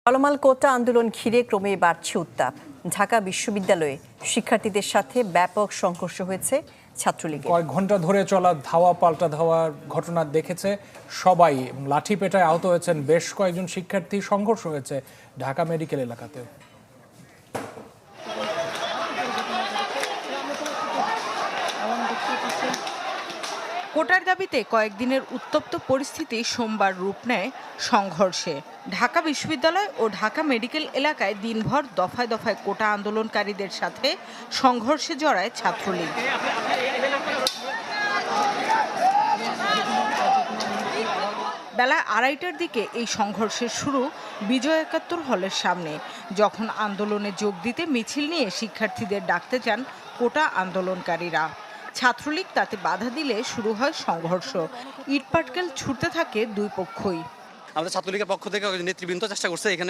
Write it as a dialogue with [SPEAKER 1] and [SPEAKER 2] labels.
[SPEAKER 1] চলমান কোটা আন্দোলন ঘিরে ক্রমেই বাড়ছে উত্তাপ। ঢাকা বিশ্ববিদ্যালয়ে শিক্ষার্থীদের সাথে ব্যাপক সংঘর্ষ হয়েছে ছাত্রলীগের।
[SPEAKER 2] কয়েক ঘন্টা ধরে চলা ধাওয়া পাল্টা ধাওয়ার ঘটনা দেখেছে সবাই। লাঠি পেটায় আহত হয়েছেন বেশ কয়েকজন শিক্ষার্থী। সংঘর্ষ হয়েছে ঢাকা মেডিকেল এলাকাতেও।
[SPEAKER 3] কোটার দাবিতে কয়েকদিনের উত্তপ্ত পরিস্থিতি সোমবার রূপ নেয় সংঘর্ষে। ঢাকা বিশ্ববিদ্যালয় ও ঢাকা মেডিকেল এলাকায় দিনভর দফায় দফায় কোটা আন্দোলনকারীদের সাথে সংঘর্ষে জড়ায় ছাত্রলীগ। বেলা 2:30টার দিকে এই সংঘর্ষের শুরু বিজয় একাত্তর হলের সামনে, যখন আন্দোলনে যোগ দিতে মিছিল নিয়ে শিক্ষার্থীদের ডাকতে চান কোটা আন্দোলনকারীরা। ছাত্রলীগ তাতে বাধা দিলে শুরু হয় সংঘর্ষ। ইটপাটকেল ছুটতে থাকে দুই পক্ষই।
[SPEAKER 4] আমাদের ছাত্রলীগের পক্ষ থেকে নেতৃবৃন্দ চেষ্টা করছে এখানে